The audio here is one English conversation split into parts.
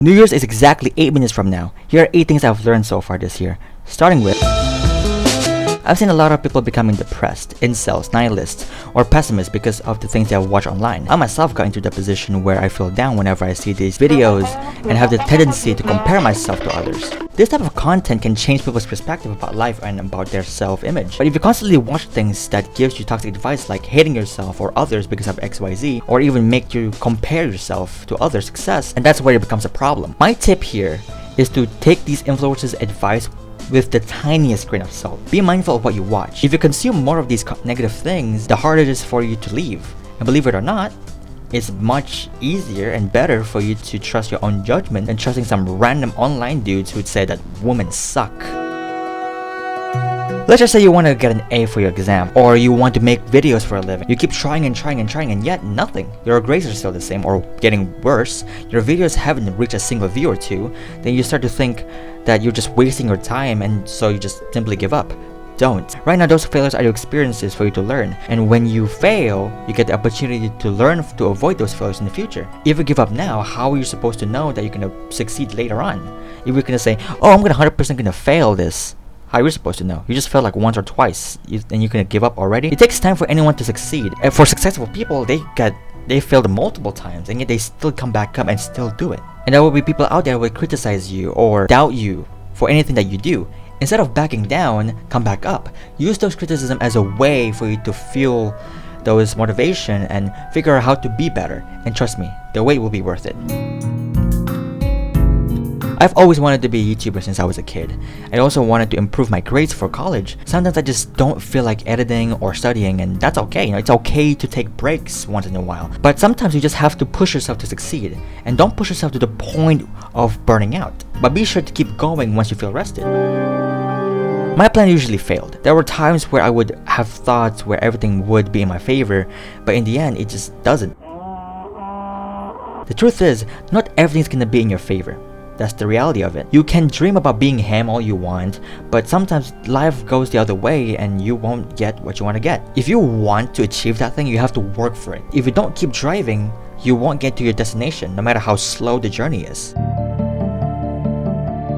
New Year's is exactly 8 minutes from now. Here are 8 things I've learned so far this year. Starting with, I've seen a lot of people becoming depressed, incels, nihilists, or pessimists because of the things they have watched online. I myself got into the position where I feel down whenever I see these videos and have the tendency to compare myself to others. This type of content can change people's perspective about life and about their self-image. But if you constantly watch things that gives you toxic advice like hating yourself or others because of XYZ, or even make you compare yourself to others' success, and that's where it becomes a problem. My tip here is to take these influencers' advice with the tiniest grain of salt. Be mindful of what you watch. If you consume more of these negative things, the harder it is for you to leave. And believe it or not, it's much easier and better for you to trust your own judgment than trusting some random online dudes who'd say that women suck. Let's just say you want to get an A for your exam, or you want to make videos for a living. You keep trying and yet nothing. Your grades are still the same or getting worse. Your videos haven't reached a single view or two. Then you start to think that you're just wasting your time, and so you just simply give up. Don't. Right now, those failures are your experiences for you to learn. And when you fail, you get the opportunity to learn to avoid those failures in the future. If you give up now, how are you supposed to know that you're going to succeed later on? If you're going to say, oh, I'm 100% going to fail this. How are you supposed to know? You just failed like once or twice, and you're gonna give up already? It takes time for anyone to succeed. And for successful people, they failed multiple times, and yet they still come back up and still do it. And there will be people out there who will criticize you or doubt you for anything that you do. Instead of backing down, come back up. Use those criticism as a way for you to feel those motivation and figure out how to be better. And trust me, the wait will be worth it. I've always wanted to be a YouTuber since I was a kid. I also wanted to improve my grades for college. Sometimes I just don't feel like editing or studying, and that's okay. It's okay to take breaks once in a while. But sometimes you just have to push yourself to succeed. And don't push yourself to the point of burning out. But be sure to keep going once you feel rested. My plan usually failed. There were times where I would have thoughts where everything would be in my favor, but in the end, it just doesn't. The truth is, not everything's gonna be in your favor. That's the reality of it. You can dream about being him all you want, but sometimes life goes the other way and you won't get what you want to get. If you want to achieve that thing, you have to work for it. If you don't keep driving, you won't get to your destination, no matter how slow the journey is.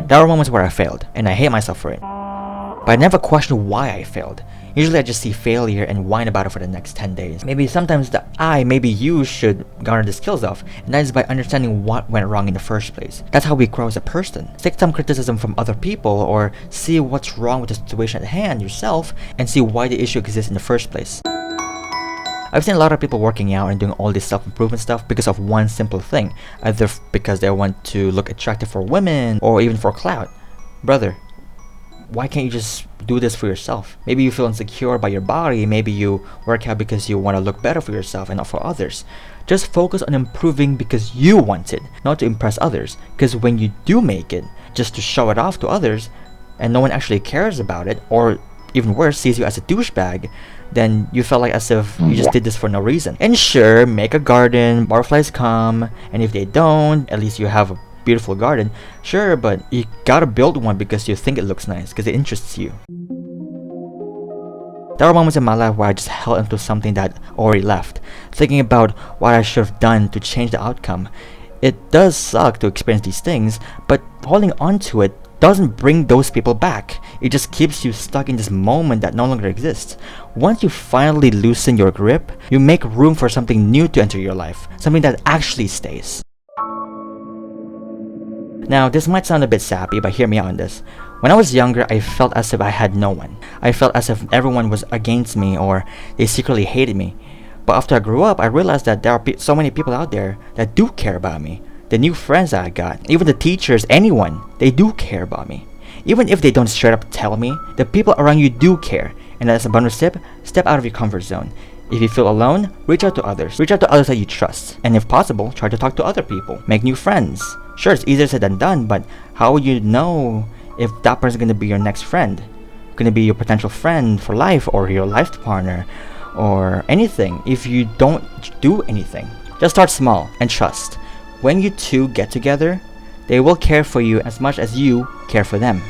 There are moments where I failed, and I hate myself for it. But I never questioned why I failed. Usually I just see failure and whine about it for the next 10 days. Maybe sometimes maybe you should garner the skills of, and that is by understanding what went wrong in the first place. That's how we grow as a person. Take some criticism from other people, or see what's wrong with the situation at hand yourself, and see why the issue exists in the first place. I've seen a lot of people working out and doing all this self-improvement stuff because of one simple thing, either because they want to look attractive for women, or even for clout. Brother, why can't you just do this for yourself? Maybe you feel insecure about your body, maybe you work out because you want to look better for yourself and not for others. Just focus on improving because you want it, not to impress others. Because when you do make it, just to show it off to others, and no one actually cares about it, or even worse, sees you as a douchebag, then you felt like as if you just did this for no reason. And sure, make a garden, butterflies come, and if they don't, at least you have a beautiful garden. Sure, but you gotta build one because you think it looks nice, because it interests you. There were moments in my life where I just held into something that already left, thinking about what I should have done to change the outcome. It does suck to experience these things, but holding on to it doesn't bring those people back. It just keeps you stuck in this moment that no longer exists. Once you finally loosen your grip, you make room for something new to enter your life, something that actually stays. Now, this might sound a bit sappy, but hear me out on this. When I was younger, I felt as if I had no one. I felt as if everyone was against me, or they secretly hated me. But after I grew up, I realized that there are so many people out there that do care about me. The new friends that I got, even the teachers, anyone, they do care about me. Even if they don't straight up tell me, the people around you do care. And as a bonus tip, step out of your comfort zone. If you feel alone, reach out to others. Reach out to others that you trust. And if possible, try to talk to other people. Make new friends. Sure, it's easier said than done, but how would you know if that person's gonna be your next friend? Gonna be your potential friend for life, or your life partner, or anything, if you don't do anything? Just start small and trust. When you two get together, they will care for you as much as you care for them.